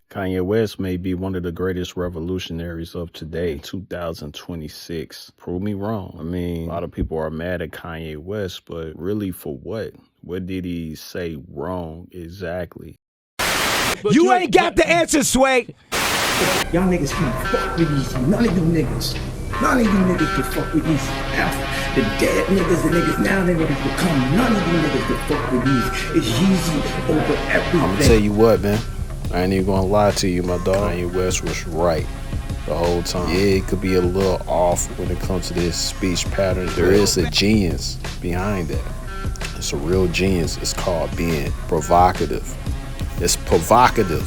Kanye West may be one of the greatest revolutionaries of today, 2026. Prove me wrong. I mean, a lot of people are mad at Kanye West, but really for what? What did he say wrong exactly? You ain't got the answer, Sway. Y'all niggas can't fuck with these. None of you niggas. None of you niggas can fuck with these. The dead niggas, the niggas now, they niggas become. None of you niggas can fuck with these. It's Yeezy over everything. I'm gonna tell you what, man. I ain't even gonna lie to you, my dog. Kanye West was right the whole time. Yeah, it could be a little off when it comes to this speech pattern. There is a genius behind that. It's a real genius. It's called being provocative. It's provocative.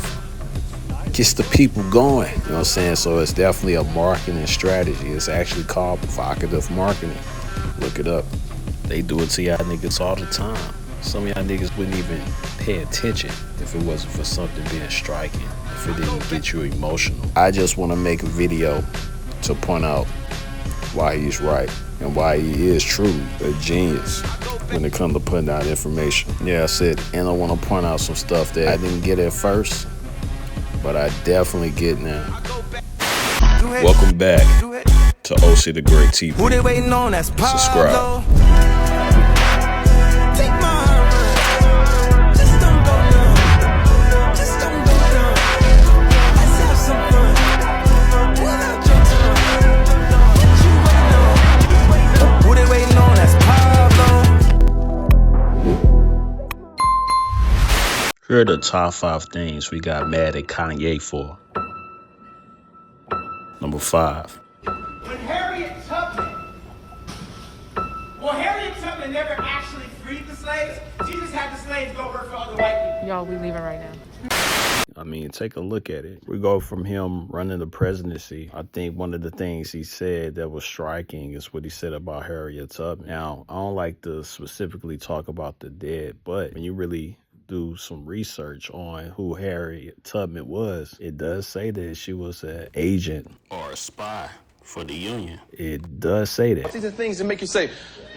Gets the people going. You know what I'm saying? So it's definitely a marketing strategy. It's actually called provocative marketing. Look it up. They do it to y'all niggas all the time. Some of y'all niggas wouldn't even pay attention if it wasn't for something being striking, if it didn't get you emotional. I just want to make a video to point out why he's right and why he is truly a genius when it comes to putting out information. Yeah, I said, and I want to point out some stuff that I didn't get at first, but I definitely get now. Welcome back to OC the Great TV. Who they waiting on? That's Pablo. Subscribe. Take my heart. Just don't go down. Just don't go down. Let's have some fun. Without your tongue. What you waiting on? Who they waiting on? That's Pablo. Here are the top 5 things we got mad at Kanye for. Number 5. When Harriet Tubman never actually freed the slaves. She just had the slaves go work for other white people. Y'all, we leaving right now. I mean, take a look at it. We go from him running the presidency. I think one of the things he said that was striking is what he said about Harriet Tubman. Now, I don't like to specifically talk about the dead, but when you really do some research on who Harriet Tubman was, it does say that she was an agent or a spy for the Union. It does say that. These are things that make you say.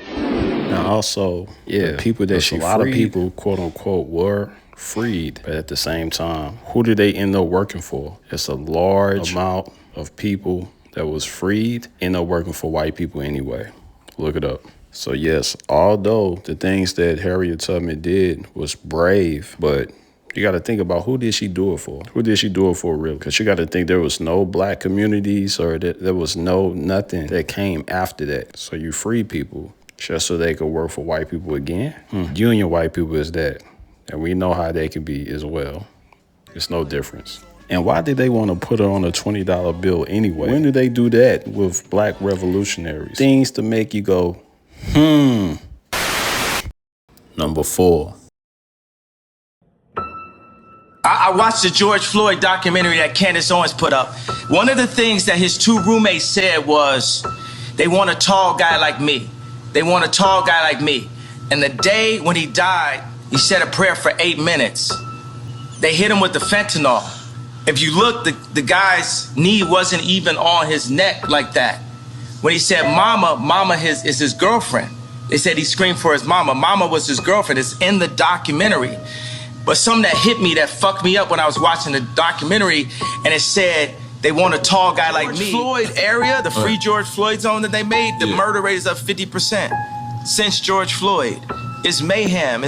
Now also, the people that she freed, a lot of people, quote unquote, were freed, but at the same time, who did they end up working for? It's a large amount of people that was freed end up working for white people anyway. Look it up. So yes, although the things that Harriet Tubman did was brave, but you got to think about who did she do it for? Who did she do it for really? Because you got to think there was no black communities or there was nothing that came after that. So you free people just so they could work for white people again. Union white people is that. And we know how they can be as well. It's no difference. And why did they want to put her on a $20 bill anyway? When did they do that with black revolutionaries? Things to make you go, Number 4. I watched the George Floyd documentary that Candace Owens put up. One of the things that his 2 roommates said was, they want a tall guy like me. They want a tall guy like me. And the day when he died, he said a prayer for 8 minutes. They hit him with the fentanyl. If you look, the guy's knee wasn't even on his neck like that. When he said mama is his girlfriend. They said he screamed for his mama. Mama was his girlfriend. It's in the documentary. But something that hit me, that fucked me up when I was watching the documentary, and it said they want a tall guy like me. Floyd area, the Free George Floyd zone that they made, the murder rate is up 50% since George Floyd. It's mayhem.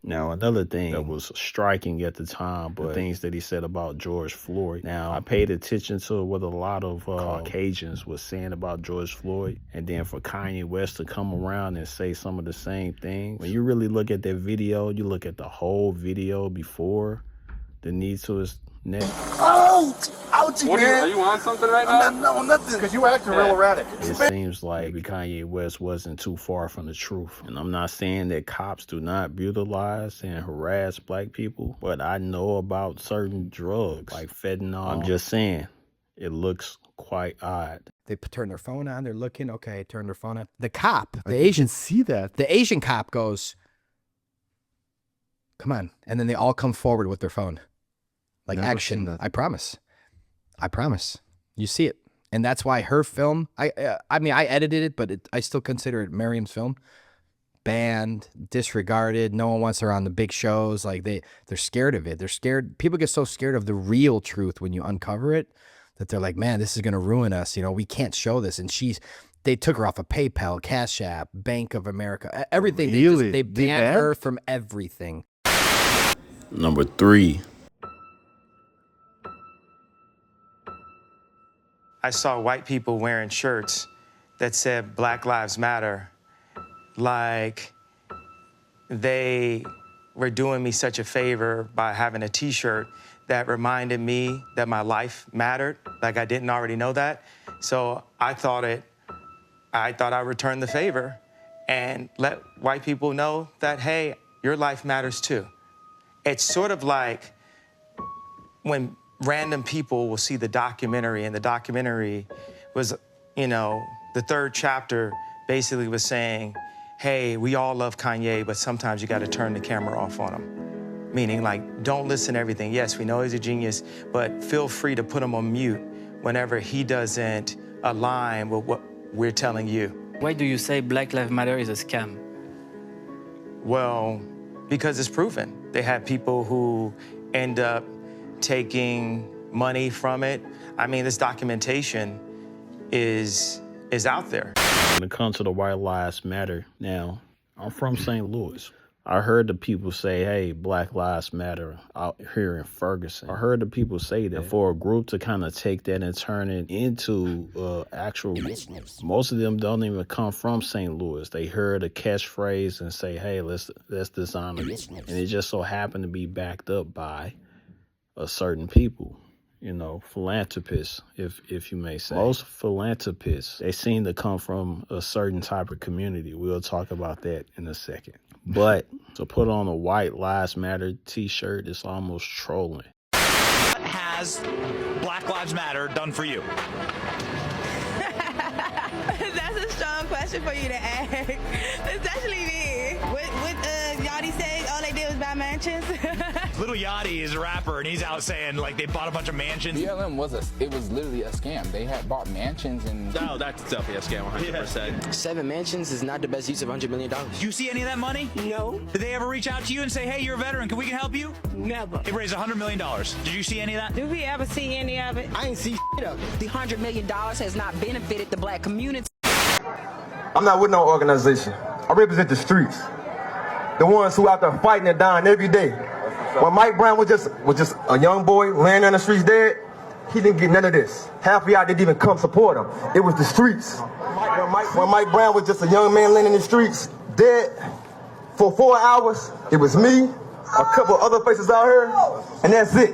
Now, another thing that was striking at the time, but things that he said about George Floyd. Now, I paid attention to what a lot of Caucasians were saying about George Floyd. And then for Kanye West to come around and say some of the same things. When you really look at that video, you look at the whole video before the knee to his neck. Ouchie, man. Are you on something right now? No, nothing. Because you acting real erratic. It seems like Kanye West wasn't too far from the truth. And I'm not saying that cops do not brutalize and harass black people, but I know about certain drugs like fentanyl. I'm just saying it looks quite odd. They turn their phone on, they're looking, okay, turn their phone on. The cop, the Asians see that. The Asian cop goes, come on. And then they all come forward with their phone. Like action. I promise. You see it. And that's why her film, I mean, I edited it, but I still consider it Miriam's film. banned, disregarded. No one wants her on the big shows. Like they're scared of it. They're scared. People get so scared of the real truth when you uncover it that they're like, man, this is going to ruin us. You know, we can't show this. And they took her off of PayPal, Cash App, Bank of America, everything. Really? They banned her from everything. Number 3. I saw white people wearing shirts that said Black Lives Matter, like they were doing me such a favor by having a t-shirt that reminded me that my life mattered, like I didn't already know that. So I thought I'd return the favor and let white people know that, hey, your life matters too. It's sort of like when random people will see the documentary, and the documentary was, you know, the 3rd chapter basically was saying, hey, we all love Kanye, but sometimes you gotta turn the camera off on him. Meaning, like, don't listen to everything. Yes, we know he's a genius, but feel free to put him on mute whenever he doesn't align with what we're telling you. Why do you say Black Lives Matter is a scam? Well, because it's proven. They have people who end up taking money from it. I mean, this documentation is out there. When it comes to the White Lives Matter, now, I'm from St. Louis. I heard the people say, hey, Black Lives Matter out here in Ferguson. I heard the people say that. And for a group to kind of take that and turn it into actual, most of them don't even come from St. Louis. They heard a catchphrase and say, hey, let's dishonor it. And it just so happened to be backed up by a certain people, you know, philanthropists, if you may say. Most philanthropists, they seem to come from a certain type of community. We'll talk about that in a second. But to put on a White Lives Matter t-shirt is almost trolling. What has Black Lives Matter done for you? That's a strong question for you to ask. Especially me. What Yachty say? All they did was buy mansions. Little Yachty is a rapper, and he's out saying, like, they bought a bunch of mansions. BLM was literally a scam. They had bought mansions and... No, that's definitely a scam, 100%. Yeah. 7 mansions is not the best use of $100 million. Do you see any of that money? No. Did they ever reach out to you and say, hey, you're a veteran, we can help you? Never. They raised $100 million. Did you see any of that? Do we ever see any of it? I ain't see shit of it. The $100 million has not benefited the black community. I'm not with no organization. I represent the streets. The ones who out there fighting and dying every day. When Mike Brown was just a young boy laying on the streets dead, he didn't get none of this. Half of y'all didn't even come support him. It was the streets. When Mike Brown was just a young man laying in the streets dead for 4 hours, it was me, a couple other faces out here, and that's it.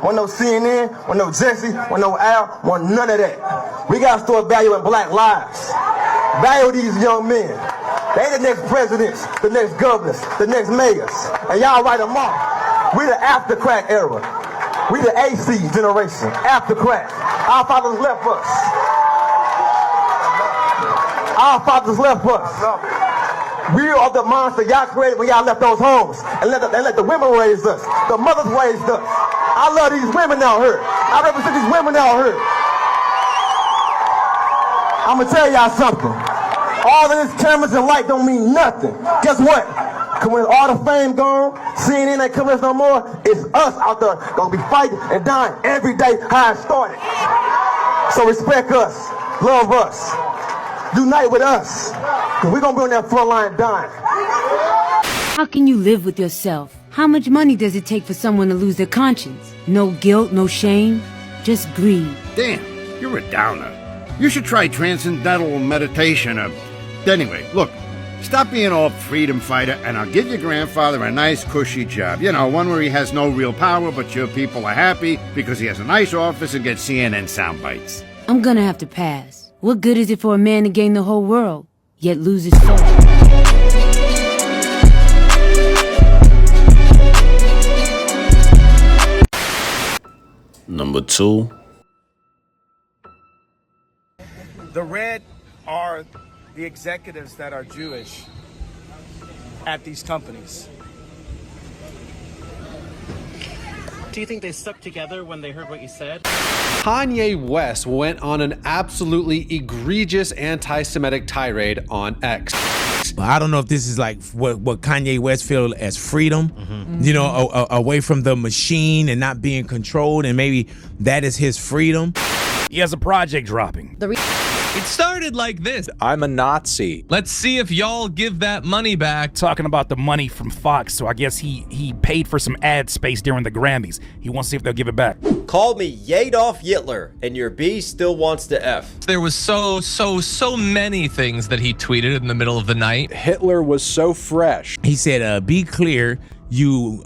Wasn't no CNN, wasn't no Jesse, wasn't no Al, wasn't none of that. We gotta start valuing black lives. Value these young men. They the next presidents, the next governors, the next mayors. And y'all write them off. We the after crack era. We the AC generation, after crack. Our fathers left us. Our fathers left us. We are the monster y'all created when y'all left those homes. And let the women raise us. The mothers raised us. I love these women out here. I represent these women out here. I'm gonna tell y'all something. All of this cameras and light don't mean nothing. Guess what? Cause when all the fame gone, CNN ain't coming us no more, it's us out there gonna be fighting and dying every day how it started. So respect us, love us, unite with us, cause we're gonna be on that front line dying. How can you live with yourself? How much money does it take for someone to lose their conscience? No guilt, no shame, just greed. Damn, you're a downer. You should try transcendental meditation. Anyway, look, stop being all freedom fighter, and I'll give your grandfather a nice cushy job. You know, one where he has no real power, but your people are happy because he has a nice office and gets CNN sound bites. I'm gonna have to pass. What good is it for a man to gain the whole world, yet lose his soul? Number 2. The red are the executives that are Jewish at these companies. Do you think they stuck together when they heard what you said? Kanye West went on an absolutely egregious anti-Semitic tirade on X. I don't know if this is like what Kanye West feel as freedom, you know, away from the machine and not being controlled, and maybe that is his freedom. He has a project dropping. It started like this. I'm a Nazi. Let's see if y'all give that money back. Talking about the money from Fox, so I guess he paid for some ad space during the Grammys. He wants to see if they'll give it back. Called me Adolf Hitler, and your B still wants to F. There was so many things that he tweeted in the middle of the night. Hitler was so fresh. He said, be clear, you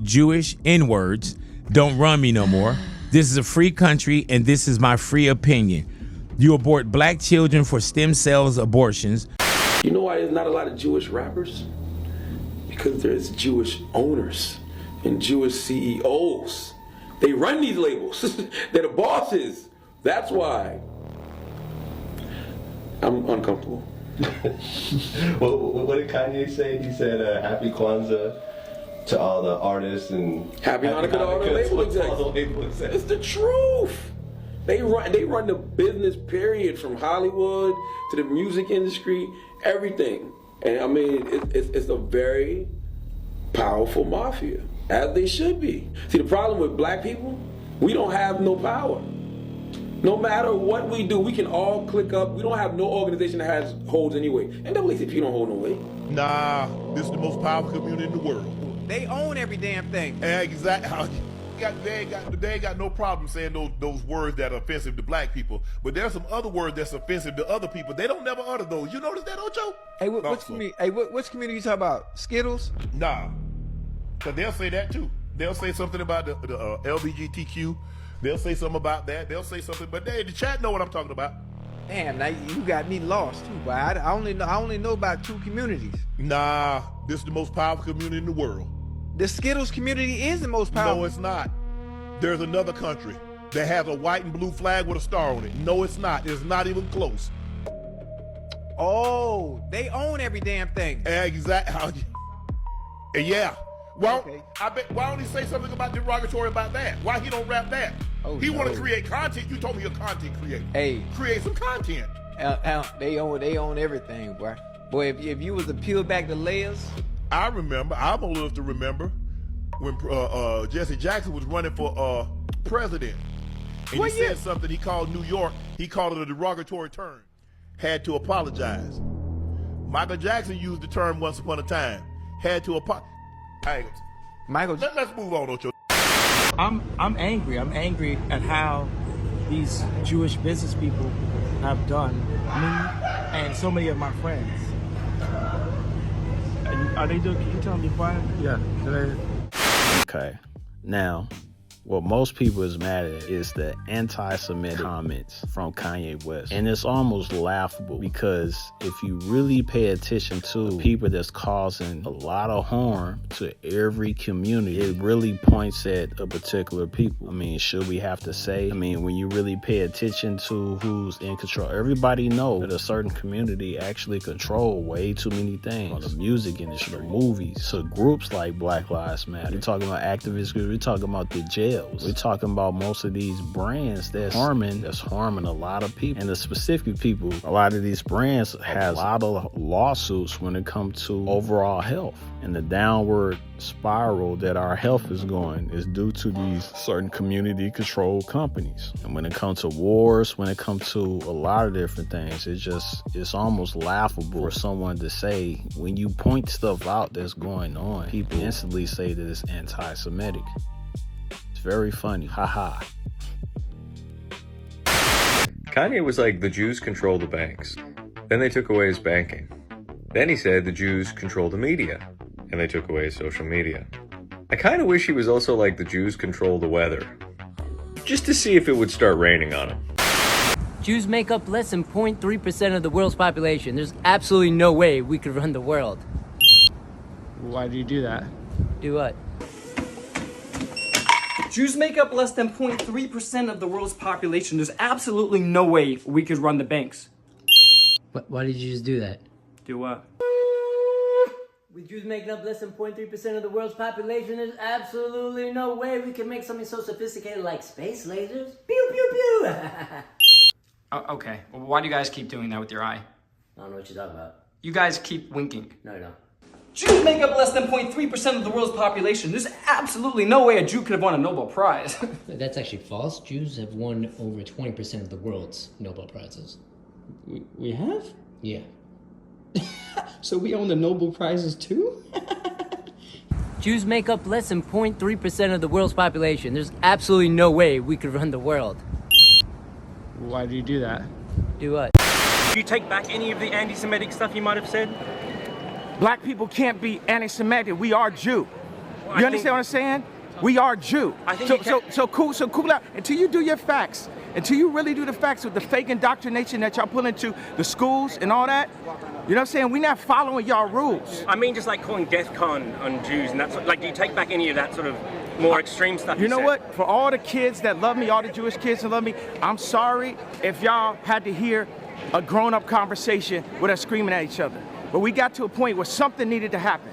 Jewish N-words don't run me no more. This is a free country, and this is my free opinion. You abort black children for stem cells abortions. You know why there's not a lot of Jewish rappers? Because there's Jewish owners and Jewish CEOs. They run these labels. They're the bosses. That's why. I'm uncomfortable. What did Kanye say? He said, Happy Kwanzaa to all the artists and Happy Hanukkah to all the label execs. It's the truth. They run the business, period, from Hollywood to the music industry, everything. And I mean, it's a very powerful mafia, as they should be. See, the problem with black people, we don't have no power. No matter what we do, we can all click up. We don't have no organization that holds any weight. NAACP don't hold no weight. Nah, this is the most powerful community in the world. They own every damn thing. Exactly. They ain't got no problem saying those words that are offensive to black people, but there's some other words that's offensive to other people. They don't never utter those. You notice that, Ocho? Hey, which community you talking about? Skittles? Nah, because they'll say that too. They'll say something about the LGBTQ. They'll say something about that. They'll say something, but the chat know what I'm talking about. Damn, now you got me lost too, boy. I only know about two communities. Nah, this is the most powerful community in the world. The Skittles community is the most powerful. No, it's not. There's another country that has a white and blue flag with a star on it. No, it's not. It's not even close. Oh, they own every damn thing. Exactly. Yeah. Well, okay. Why don't he say something about derogatory about that? Why he don't rap that? Oh, he want to create content. You told me you're a content creator. Hey, create some content. They own everything, boy. Boy, if you was to peel back the layers. I remember, I'm old enough to remember when Jesse Jackson was running for president. And he said something, he called New York, he called it a derogatory term. Had to apologize. Michael Jackson used the term once upon a time. Had to apologize. Let's move on, Ocho. I'm angry. I'm angry at how these Jewish business people have done me and so many of my friends. Are they doing? Can you tell me quiet? Yeah. Okay. Now, what most people is mad at is the anti-Semitic comments from Kanye West. And it's almost laughable because if you really pay attention to the people that's causing a lot of harm to every community, it really points at a particular people. I mean, should we have to say? I mean, when you really pay attention to who's in control, everybody knows that a certain community actually control way too many things. From the music industry, movies, to groups like Black Lives Matter. We're talking about activist groups, we're talking about the jail. We're talking about most of these brands that's harming a lot of people. And the specific people, a lot of these brands has a lot of lawsuits when it comes to overall health. And the downward spiral that our health is going is due to these certain community controlled companies. And when it comes to wars, when it comes to a lot of different things, it's almost laughable for someone to say, when you point stuff out that's going on, people instantly say that it's anti-Semitic. Very funny. Haha. Kanye was like, the Jews control the banks. Then they took away his banking. Then he said the Jews control the media. And they took away his social media. I kind of wish he was also like, the Jews control the weather. Just to see if it would start raining on him. Jews make up less than 0.3% of the world's population. There's absolutely no way we could run the world. Why do you do that? Do what? Jews make up less than 0.3% of the world's population. There's absolutely no way we could run the banks. Why did you just do that? Do what? With Jews making up less than 0.3% of the world's population, there's absolutely no way we can make something so sophisticated like space lasers. Pew, pew, pew! Okay, well, why do you guys keep doing that with your eye? I don't know what you're talking about. You guys keep winking. No. Jews make up less than 0.3% of the world's population. There's absolutely no way a Jew could have won a Nobel Prize. That's actually false. Jews have won over 20% of the world's Nobel Prizes. We have? Yeah. So we own the Nobel Prizes too? Jews make up less than 0.3% of the world's population. There's absolutely no way we could run the world. Why do you do that? Do what? Do you take back any of the anti-Semitic stuff you might have said? Black people can't be anti-Semitic. We are Jew. You understand what I'm saying? We are Jew. So cool out. Until you do your facts, until you really do the facts with the fake indoctrination that y'all pull into the schools and all that, you know what I'm saying? We're not following y'all rules. I mean, just like calling DEF CON on Jews and that sort. Like, do you take back any of that sort of more extreme stuff? You know what? For all the kids that love me, all the Jewish kids that love me, I'm sorry if y'all had to hear a grown-up conversation with us screaming at each other. But we got to a point where something needed to happen.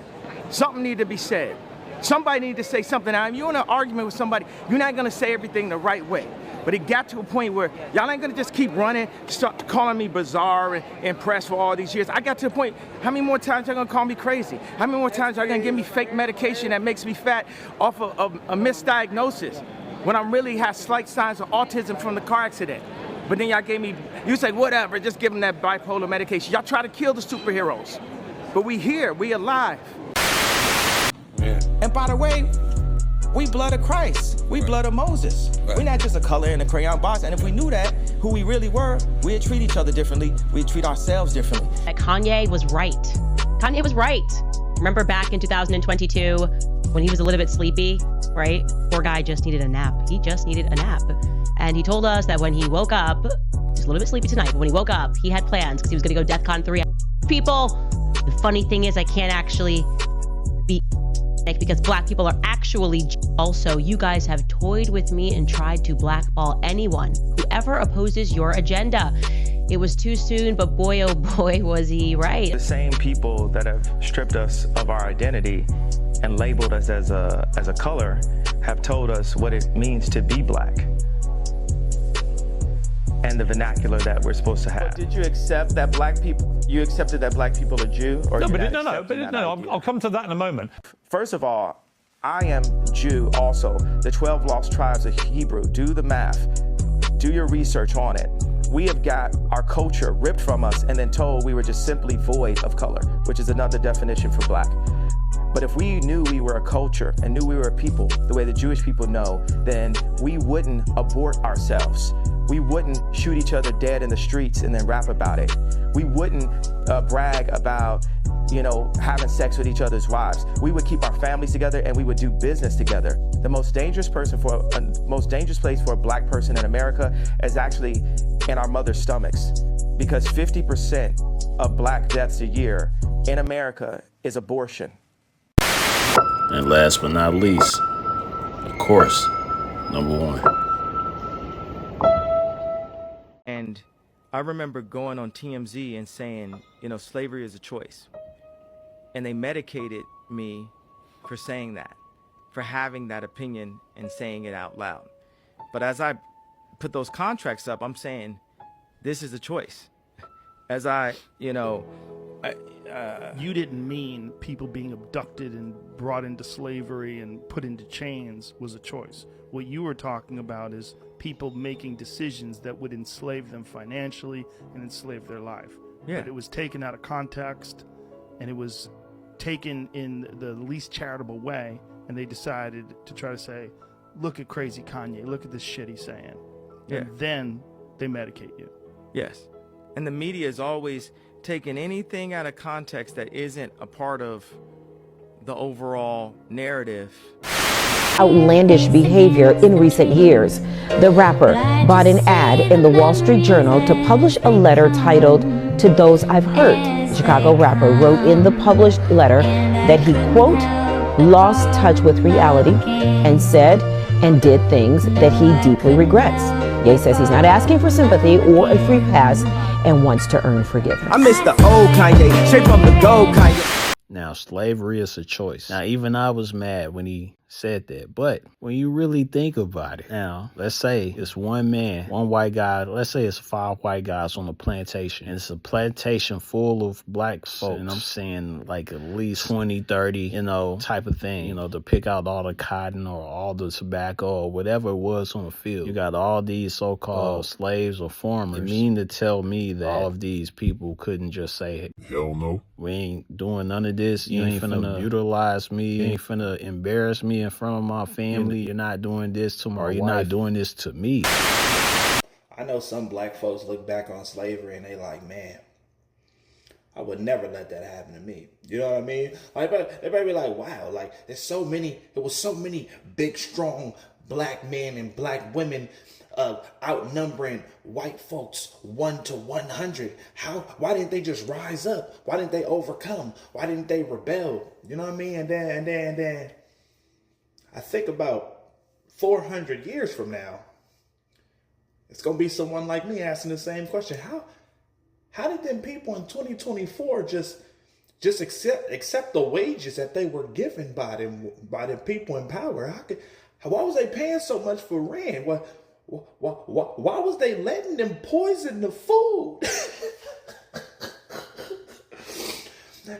Something needed to be said. Somebody needed to say something. Now, if you're in an argument with somebody, you're not going to say everything the right way. But it got to a point where y'all ain't going to just keep running, start calling me bizarre and impressed for all these years. I got to the point, how many more times y'all going to call me crazy? How many more times y'all going to give me fake medication that makes me fat off of a misdiagnosis when I really have slight signs of autism from the car accident? But then y'all gave me, you say, whatever, just give them that bipolar medication. Y'all try to kill the superheroes. But we here, we alive. Yeah. And by the way, we blood of Christ. We blood of Moses. Right. We're not just a color in a crayon box. And if we knew that, who we really were, we'd treat each other differently. We'd treat ourselves differently. Kanye was right. Kanye was right. Remember back in 2022 when he was a little bit sleepy, right? Poor guy just needed a nap. He just needed a nap. And he told us that when he woke up, he's a little bit sleepy tonight, but when he woke up, he had plans because he was going to go DEF CON 3. People, the funny thing is I can't actually be because black people are actually also. You guys have toyed with me and tried to blackball anyone who ever opposes your agenda. It was too soon, but boy, oh boy, was he right. The same people that have stripped us of our identity and labeled us as a color have told us what it means to be black and the vernacular that we're supposed to have. But did you accept that you accepted that black people are Jew? Or No, I'll come to that in a moment. First of all, I am Jew also. The 12 lost tribes of Hebrew. Do the math. Do your research on it. We have got our culture ripped from us and then told we were just simply void of color, which is another definition for black. But if we knew we were a culture and knew we were a people, the way the Jewish people know, then we wouldn't abort ourselves. We wouldn't shoot each other dead in the streets and then rap about it. We wouldn't brag about, having sex with each other's wives. We would keep our families together and we would do business together. The most dangerous place for a black person in America is actually in our mother's stomachs, because 50% of black deaths a year in America is abortion. And last but not least, of course, number one. And I remember going on TMZ and saying, slavery is a choice. And they medicated me for saying that, for having that opinion and saying it out loud. But as I put those contracts up, I'm saying, this is a choice. As you didn't mean people being abducted and brought into slavery and put into chains was a choice. What you were talking about is people making decisions that would enslave them financially and enslave their life. Yeah. But it was taken out of context and it was taken in the least charitable way, and they decided to try to say, look at crazy Kanye, look at this shit he's saying. Yeah. And then they medicate you. Yes. And the media is always taking anything out of context that isn't a part of the overall narrative. Outlandish behavior in recent years. The rapper bought an ad in the Wall Street Journal to publish a letter titled, "To Those I've Hurt." The Chicago rapper wrote in the published letter that he, quote, lost touch with reality and said and did things that he deeply regrets. Ye says he's not asking for sympathy or a free pass and wants to earn forgiveness. I miss the old Kanye, straight from the gold Kanye. Now, slavery is a choice. Now, even I was mad when he said that. But when you really think about it, now, let's say it's one man, one white guy, let's say it's 5 white guys on a plantation, and it's a plantation full of black folks, and I'm saying like at least 20, 30, type of thing, to pick out all the cotton or all the tobacco or whatever it was on the field. You got all these so-called slaves or farmers. You mean to tell me that all of these people couldn't just say, hell no, we ain't doing none of this. You ain't finna brutalize me. You ain't finna embarrass me in front of my family. You're not doing this to my wife. You're not doing this to me. I know some black folks look back on slavery and they like, man, I would never let that happen to me. You know what I mean? Like, they might be like, wow, like it was so many big, strong black men and black women outnumbering white folks 1 to 100. Why didn't they just rise up? Why didn't they overcome? Why didn't they rebel? You know what I mean? And then I think about 400 years from now, it's gonna be someone like me asking the same question. How did them people in 2024 just accept the wages that they were given by them people in power? Why was they paying so much for rent? Why was they letting them poison the food?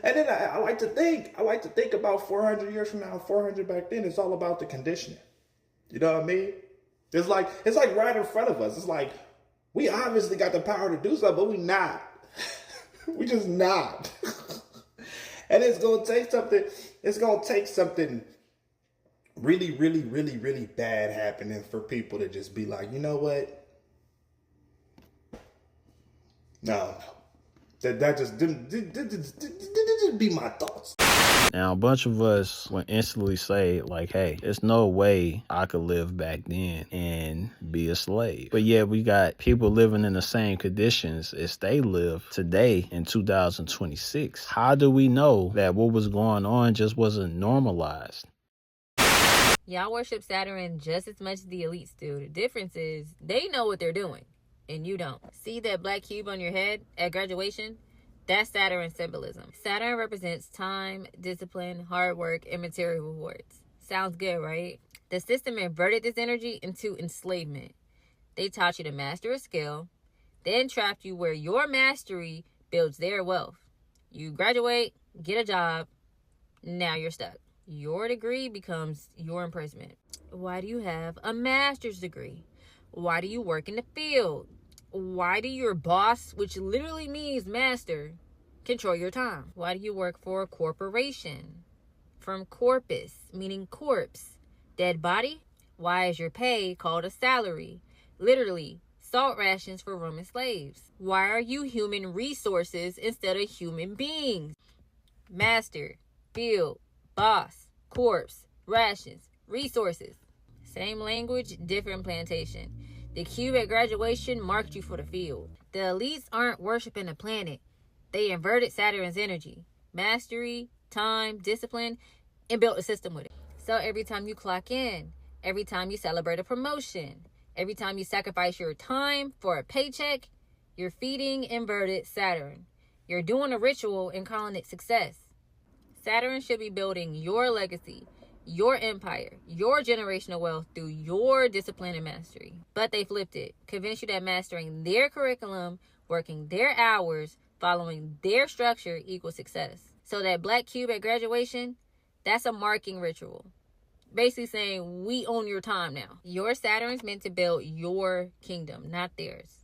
And then I like to think about 400 years from now, 400 back then. It's all about the conditioning. You know what I mean? It's like right in front of us. It's like we obviously got the power to do something, but we not. We just not. And it's gonna take something. It's gonna take something really, really, really, really bad happening for people to just be like, you know what? No. That just didn't be my thoughts. Now, a bunch of us will instantly say, like, hey, there's no way I could live back then and be a slave. But yeah, we got people living in the same conditions as they live today in 2026. How do we know that what was going on just wasn't normalized? Y'all worship Saturn just as much as the elites do. The difference is they know what they're doing and you don't. See that black cube on your head at graduation? That's Saturn symbolism. Saturn represents time, discipline, hard work, and material rewards. Sounds good, right? The system inverted this energy into enslavement. They taught you to master a skill, then trapped you where your mastery builds their wealth. You graduate, get a job, now you're stuck. Your degree becomes your imprisonment. Why do you have a master's degree? Why do you work in the field? Why do your boss, which literally means master, control your time? Why do you work for a corporation? From corpus, meaning corpse, dead body? Why is your pay called a salary? Literally, salt rations for Roman slaves. Why are you human resources instead of human beings? Master, field, boss, corpse, rations, resources. Same language, different plantation. The cube at graduation marked you for the field. The elites aren't worshiping the planet. They inverted Saturn's energy, mastery, time, discipline, and built a system with it. So every time you clock in, every time you celebrate a promotion, every time you sacrifice your time for a paycheck, you're feeding inverted Saturn. You're doing a ritual and calling it success. Saturn should be building your legacy, your empire, your generational wealth through your discipline and mastery. But they flipped it. Convince you that mastering their curriculum, working their hours, following their structure equals success. So that black cube at graduation, that's a marking ritual. Basically saying, we own your time now. Your Saturn's meant to build your kingdom, not theirs.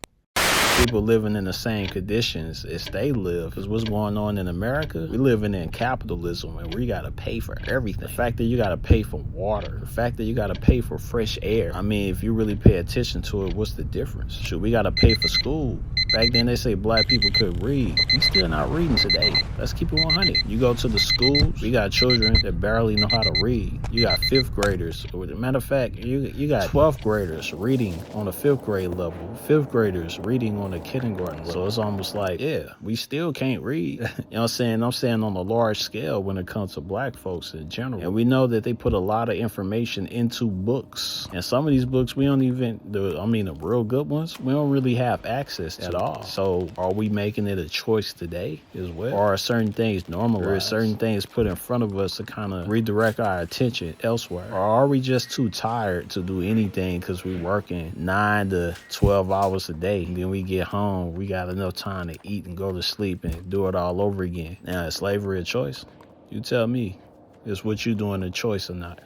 People living in the same conditions as they live. Because what's going on in America, we living in capitalism and we got to pay for everything. The fact that you got to pay for water, the fact that you got to pay for fresh air. I mean, if you really pay attention to it, what's the difference? Should we got to pay for school? Back then they say black people could read. We still not reading today. Let's keep it 100. You go to the schools, we got children that barely know how to read. You got 5th graders. Matter of fact, you got 12th graders reading on a 5th grade level. 5th graders reading on a kindergarten level. So it's almost like, yeah, we still can't read. You know what I'm saying? I'm saying on a large scale when it comes to black folks in general. And we know that they put a lot of information into books. And some of these books, we don't even, the real good ones, we don't really have access to all. So are we making it a choice today as well? Or are certain things normalized? Or are certain things put in front of us to kind of redirect our attention elsewhere? Or are we just too tired to do anything because we're working 9 to 12 hours a day, and then we get home, we got enough time to eat and go to sleep and do it all over again? Now, is slavery a choice? You tell me. Is what you doing a choice or not?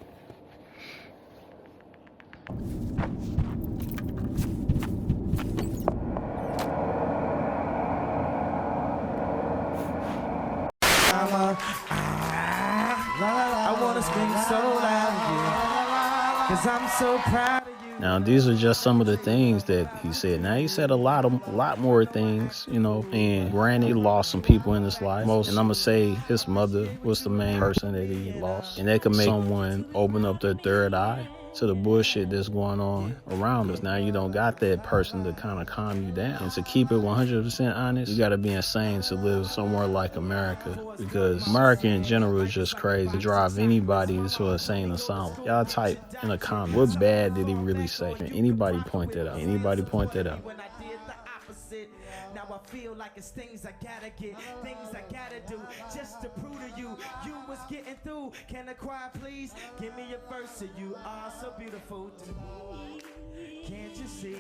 I wanna scream so loud, yeah, 'cause I'm so proud of you. Now, these are just some of the things that he said. Now, he said a lot more things, you know, and granted, he lost some people in his life. And I'm gonna say his mother was the main person that he lost. And that could make someone open up their third eye to the bullshit that's going on around us. Now you don't got that person to kind of calm you down. And to keep it 100% honest, you gotta be insane to live somewhere like America, because America in general is just crazy. Drive anybody to a insane asylum. Y'all type in the comments, what bad did he really say? Can anybody point that out? Anybody point that out? Now I feel like it's things I gotta get, things I gotta do, just to prove to you, you was getting through. Can I cry, please? Give me a verse of you are so beautiful to me. Can't you see?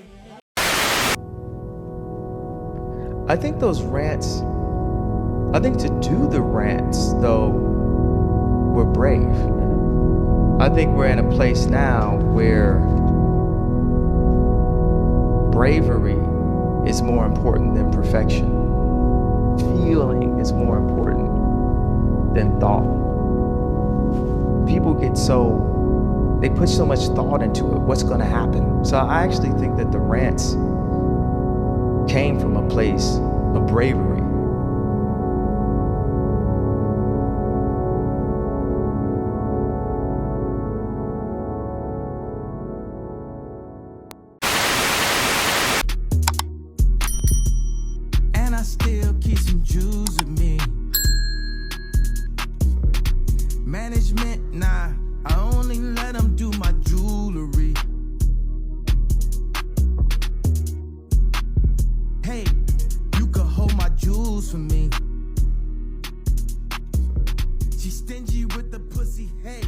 I think those rants, I think to do the rants, though, we're brave. I think we're in a place now where bravery is more important than perfection. Feeling is more important than thought. People they put so much thought into it, what's gonna happen? So I actually think that the rants came from a place of bravery. Management, nah, I only let them do my jewelry. Hey, you could hold my jewels for me. She's stingy with the pussy, hey.